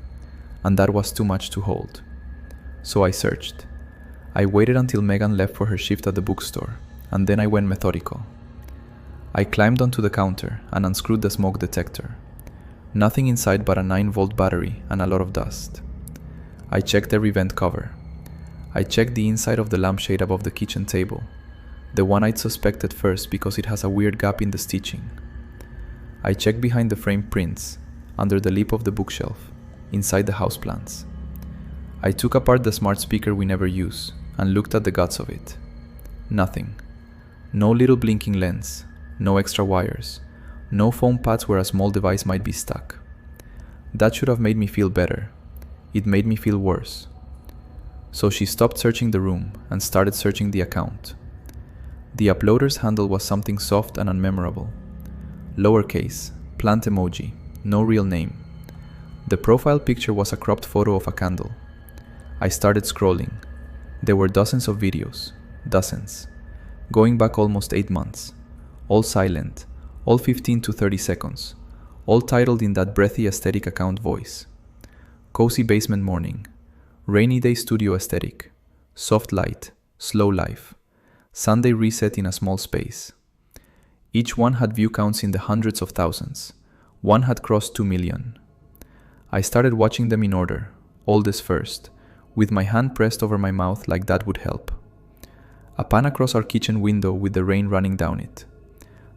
Speaker 1: and that was too much to hold. So I searched. I waited until Megan left for her shift at the bookstore, and then I went methodical. I climbed onto the counter and unscrewed the smoke detector. Nothing inside but a 9-volt battery and a lot of dust. I checked every vent cover. I checked the inside of the lampshade above the kitchen table, the one I'd suspected first because it has a weird gap in the stitching. I checked behind the frame prints, under the lip of the bookshelf, inside the houseplants. I took apart the smart speaker we never use and looked at the guts of it. Nothing. No little blinking lens, no extra wires, no foam pads where a small device might be stuck. That should have made me feel better. It made me feel worse. So she stopped searching the room and started searching the account. The uploader's handle was something soft and unmemorable. Lowercase, plant emoji, no real name. The profile picture was a cropped photo of a candle. I started scrolling. There were dozens of videos, dozens, going back almost 8 months, all silent, all 15 to 30 seconds, all titled in that breathy aesthetic account voice. Cozy basement morning, rainy day studio aesthetic, soft light, slow life, Sunday reset in a small space. Each one had view counts in the hundreds of thousands. One had crossed 2 million. I started watching them in order, oldest first, with my hand pressed over my mouth like that would help. A pan across our kitchen window with the rain running down it.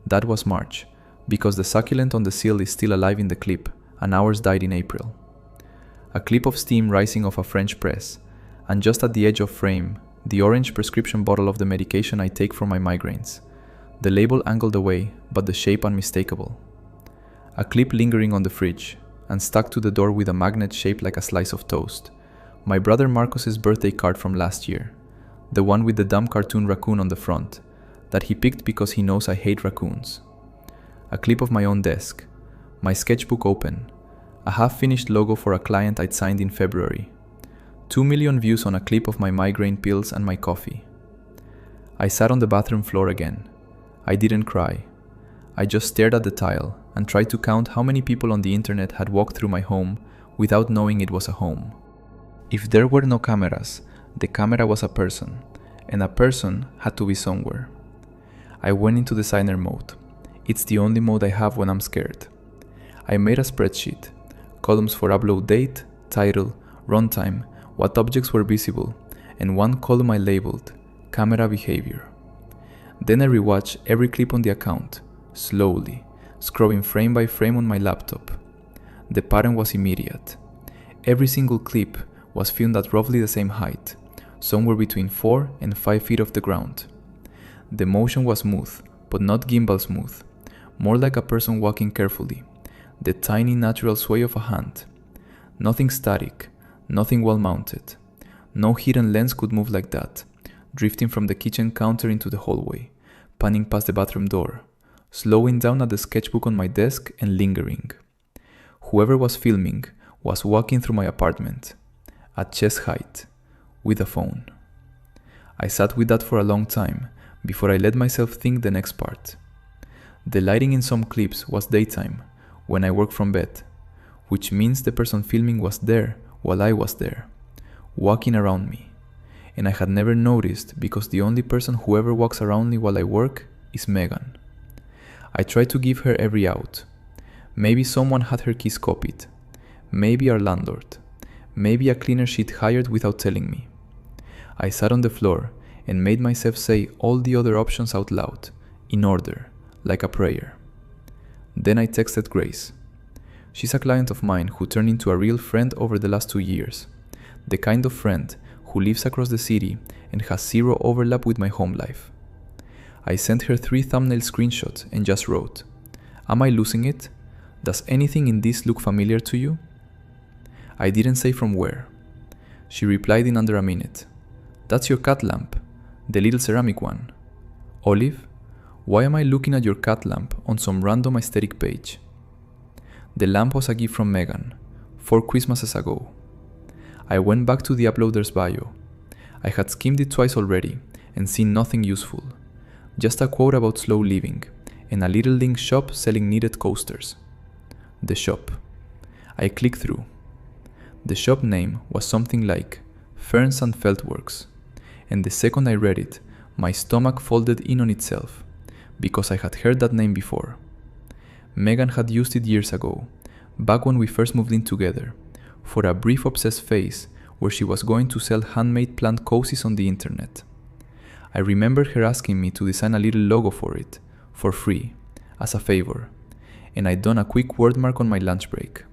Speaker 1: That was March, because the succulent on the sill is still alive in the clip, and ours died in April. A clip of steam rising off a French press, and just at the edge of frame, the orange prescription bottle of the medication I take for my migraines. The label angled away, but the shape unmistakable. A clip lingering on the fridge, and stuck to the door with a magnet shaped like a slice of toast. My brother Marcos's birthday card from last year, the one with the dumb cartoon raccoon on the front, that he picked because he knows I hate raccoons. A clip of my own desk, my sketchbook open, a half-finished logo for a client I'd signed in February. 2 million views on a clip of my migraine pills and my coffee. I sat on the bathroom floor again. I didn't cry. I just stared at the tile and tried to count how many people on the internet had walked through my home without knowing it was a home. If there were no cameras, the camera was a person, and a person had to be somewhere. I went into designer mode. It's the only mode I have when I'm scared. I made a spreadsheet, columns for upload date, title, runtime, what objects were visible, and one column I labeled camera behavior. Then I rewatched every clip on the account, slowly, scrolling frame by frame on my laptop. The pattern was immediate. Every single clip was filmed at roughly the same height, somewhere between 4 and 5 feet off the ground. The motion was smooth, but not gimbal smooth, more like a person walking carefully, the tiny natural sway of a hand. Nothing static, nothing well mounted. No hidden lens could move like that, drifting from the kitchen counter into the hallway, panning past the bathroom door, slowing down at the sketchbook on my desk and lingering. Whoever was filming was walking through my apartment, at chest height, with a phone. I sat with that for a long time before I let myself think the next part. The lighting in some clips was daytime, when I work from bed, which means the person filming was there while I was there, walking around me. And I had never noticed because the only person who ever walks around me while I work is Megan. I tried to give her every out. Maybe someone had her keys copied. Maybe our landlord. Maybe a cleaner she'd hired without telling me. I sat on the floor and made myself say all the other options out loud, in order, like a prayer. Then I texted Grace. She's a client of mine who turned into a real friend over the last 2 years. The kind of friend who lives across the city and has zero overlap with my home life. I sent her 3 thumbnail screenshots and just wrote, "Am I losing it? Does anything in this look familiar to you?" I didn't say from where. She replied in under a minute. "That's your cat lamp, the little ceramic one." "Olive, why am I looking at your cat lamp on some random aesthetic page?" The lamp was a gift from Megan, 4 Christmases ago. I went back to the uploader's bio. I had skimmed it twice already and seen nothing useful. Just a quote about slow living and a little link shop selling knitted coasters. The shop. I clicked through. The shop name was something like Ferns and Feltworks, and the second I read it, my stomach folded in on itself, because I had heard that name before. Megan had used it years ago, back when we first moved in together, for a brief obsessed phase where she was going to sell handmade plant cozies on the internet. I remembered her asking me to design a little logo for it, for free, as a favor, and I'd done a quick wordmark on my lunch break.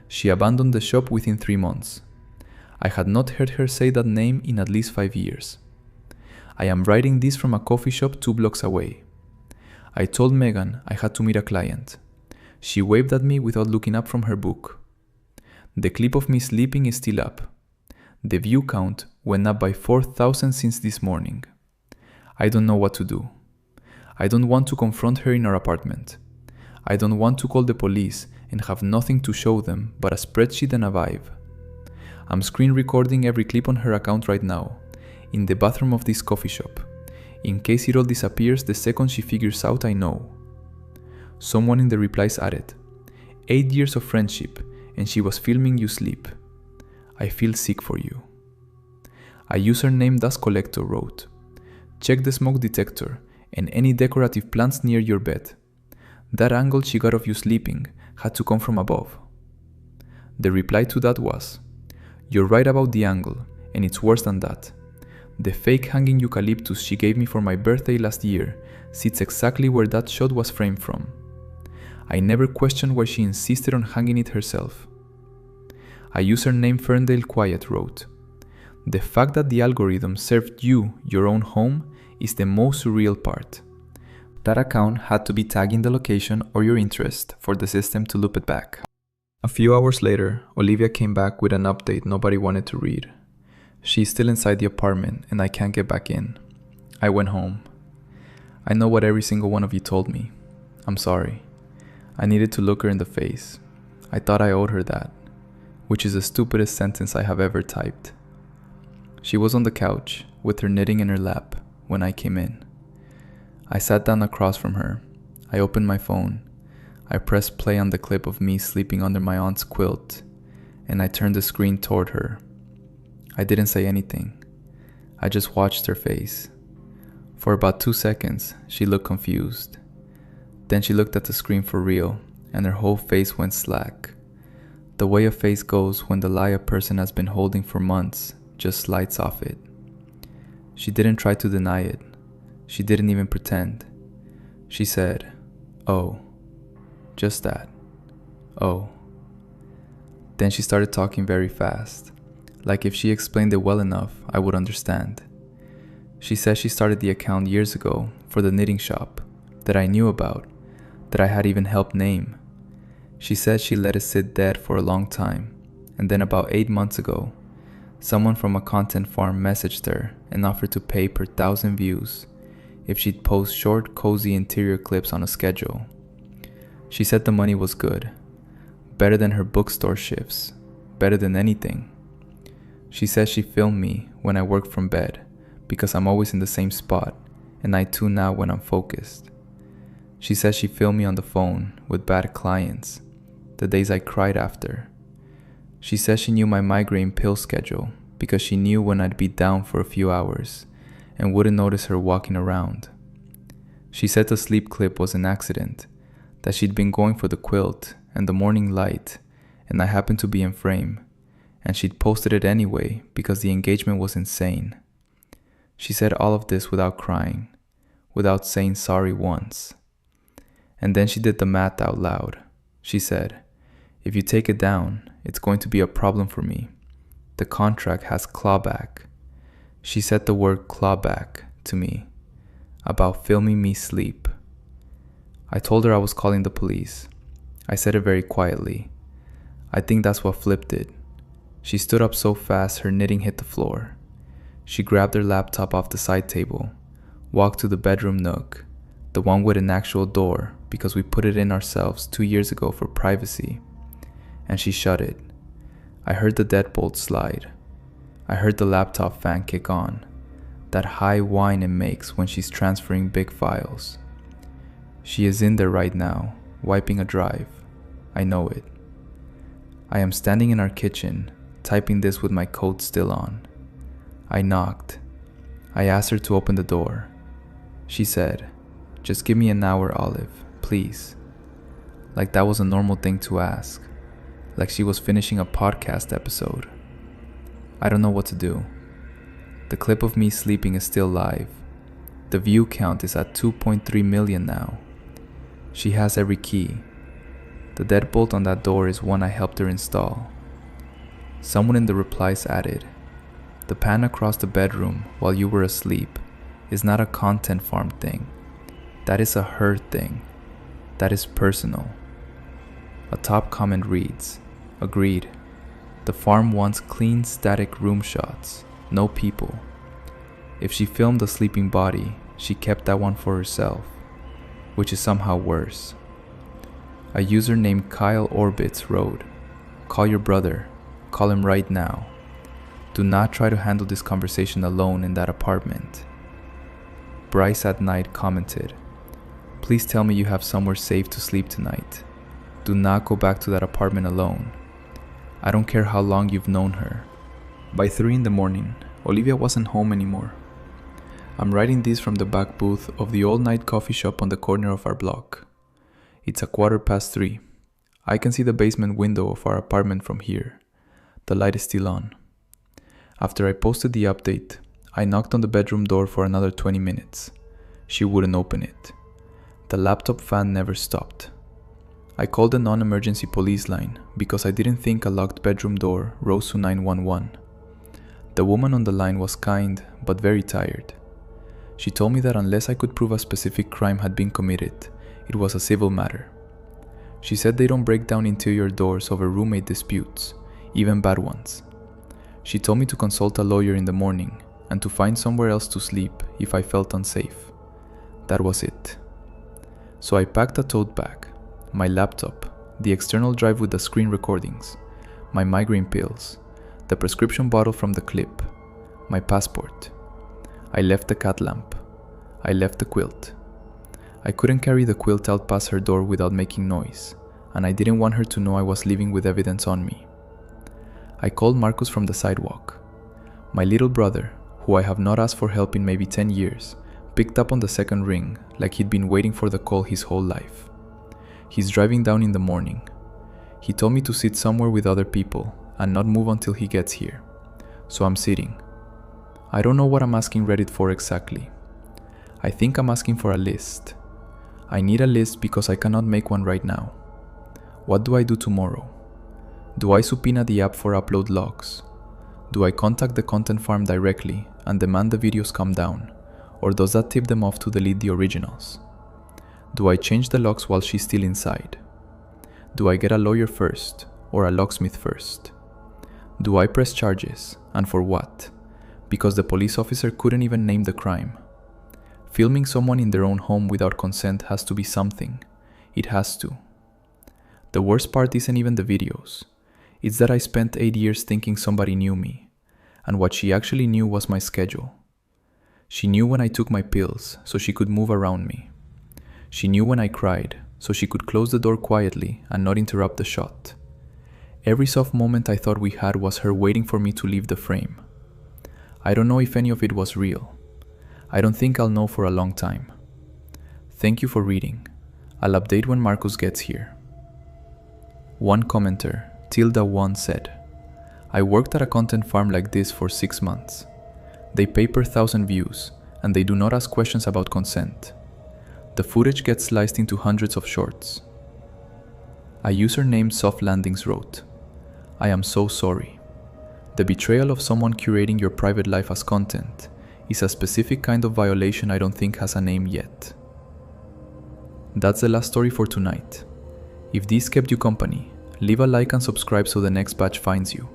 Speaker 1: She abandoned the shop within 3 months. I had not heard her say that name in at least 5 years. I am writing this from a coffee shop 2 blocks away. I told Megan I had to meet a client. She waved at me without looking up from her book. The clip of me sleeping is still up. The view count went up by 4,000 since this morning. I don't know what to do. I don't want to confront her in our apartment. I don't want to call the police and have nothing to show them but a spreadsheet and a vibe. I'm screen recording every clip on her account right now, in the bathroom of this coffee shop, in case it all disappears the second she figures out I know. Someone in the replies added, 8 years of friendship and she was filming you sleep. I feel sick for you. A user named DustCollector wrote, check the smoke detector and any decorative plants near your bed. That angle she got of you sleeping had to come from above. The reply to that was, you're right about the angle, and it's worse than that. The fake hanging eucalyptus she gave me for my birthday last year sits exactly where that shot was framed from. I never questioned why she insisted on hanging it herself. A user named Ferndale Quiet wrote, the fact that the algorithm served you your own home is the most surreal part. That account had to be tagging the location or your interest for the system to loop it back. A few hours later, Olivia came back with an update nobody wanted to read. She's still inside the apartment and I can't get back in. I went home. I know what every single one of you told me. I'm sorry. I needed to look her in the face. I thought I owed her that, which is the stupidest sentence I have ever typed. She was on the couch with her knitting in her lap when I came in. I sat down across from her. I opened my phone. I pressed play on the clip of me sleeping under my aunt's quilt, and I turned the screen toward her. I didn't say anything. I just watched her face. For about 2 seconds, she looked confused. Then she looked at the screen for real, and her whole face went slack. The way a face goes when the lie a person has been holding for months just slides off it. She didn't try to deny it. She didn't even pretend. She said, "Oh." Just that. "Oh." Then she started talking very fast, like if she explained it well enough, I would understand. She said she started the account years ago for the knitting shop that I knew about, that I had even helped name. She said she let it sit dead for a long time, and then about 8 months ago, someone from a content farm messaged her and offered to pay per 1,000 views if she'd post short, cozy interior clips on a schedule. She said the money was good, better than her bookstore shifts, better than anything. She said she filmed me when I worked from bed because I'm always in the same spot and I tune out when I'm focused. She said she filmed me on the phone with bad clients, the days I cried after. She said she knew my migraine pill schedule because she knew when I'd be down for a few hours and wouldn't notice her walking around. She said the sleep clip was an accident, that she'd been going for the quilt and the morning light, and I happened to be in frame, and she'd posted it anyway because the engagement was insane. She said all of this without crying, without saying sorry once. And then she did the math out loud. She said, "If you take it down, it's going to be a problem for me. The contract has clawback." She said the word clawback to me about filming me sleep. I told her I was calling the police. I said it very quietly. I think that's what flipped it. She stood up so fast her knitting hit the floor. She grabbed her laptop off the side table, walked to the bedroom nook, the one with an actual door because we put it in ourselves 2 years ago for privacy, and she shut it. I heard the deadbolt slide. I heard the laptop fan kick on, that high whine it makes when she's transferring big files. She is in there right now, wiping a drive. I know it. I am standing in our kitchen, typing this with my coat still on. I knocked. I asked her to open the door. She said, "Just give me an hour, Olive, please." Like that was a normal thing to ask. Like she was finishing a podcast episode. I don't know what to do. The clip of me sleeping is still live. The view count is at 2.3 million now. She has every key. The deadbolt on that door is one I helped her install. Someone in the replies added, "The pan across the bedroom while you were asleep is not a content farm thing. That is a her thing. That is personal." A top comment reads, "Agreed. The farm wants clean, static room shots, no people. If she filmed a sleeping body, she kept that one for herself, which is somehow worse." A user named Kyle Orbits wrote, "Call your brother. Call him right now. Do not try to handle this conversation alone in that apartment." Bryce at Night commented, "Please tell me you have somewhere safe to sleep tonight. Do not go back to that apartment alone. I don't care how long you've known her." By 3 in the morning, Olivia wasn't home anymore. I'm writing this from the back booth of the all-night coffee shop on the corner of our block. It's 3:15. I can see the basement window of our apartment from here. The light is still on. After I posted the update, I knocked on the bedroom door for another 20 minutes. She wouldn't open it. The laptop fan never stopped. I called the non-emergency police line because I didn't think a locked bedroom door rose to 911. The woman on the line was kind but very tired. She told me that unless I could prove a specific crime had been committed, it was a civil matter. She said they don't break down interior doors over roommate disputes, even bad ones. She told me to consult a lawyer in the morning and to find somewhere else to sleep if I felt unsafe. That was it. So I packed a tote bag, my laptop, the external drive with the screen recordings, my migraine pills, the prescription bottle from the clip, my passport. I left the cat lamp. I left the quilt. I couldn't carry the quilt out past her door without making noise, and I didn't want her to know I was leaving with evidence on me. I called Marcus from the sidewalk. My little brother, who I have not asked for help in maybe 10 years, picked up on the second ring like he'd been waiting for the call his whole life. He's driving down in the morning. He told me to sit somewhere with other people and not move until he gets here. So I'm sitting. I don't know what I'm asking Reddit for exactly. I think I'm asking for a list. I need a list because I cannot make one right now. What do I do tomorrow? Do I subpoena the app for upload logs? Do I contact the content farm directly and demand the videos come down? Or does that tip them off to delete the originals? Do I change the logs while she's still inside? Do I get a lawyer first or a locksmith first? Do I press charges, and for what? Because the police officer couldn't even name the crime. Filming someone in their own home without consent has to be something. It has to. The worst part isn't even the videos. It's that I spent 8 years thinking somebody knew me, and what she actually knew was my schedule. She knew when I took my pills, so she could move around me. She knew when I cried, so she could close the door quietly and not interrupt the shot. Every soft moment I thought we had was her waiting for me to leave the frame. I don't know if any of it was real. I don't think I'll know for a long time. Thank you for reading. I'll update when Marcus gets here. One commenter, Tilda1, said, I worked at a content farm like this for 6 months. They pay per 1,000 views, and they do not ask questions about consent. The footage gets sliced into hundreds of shorts. A user named Soft Landings wrote, "I am so sorry. The betrayal of someone curating your private life as content is a specific kind of violation I don't think has a name yet." That's the last story for tonight. If these kept you company, leave a like and subscribe so the next batch finds you.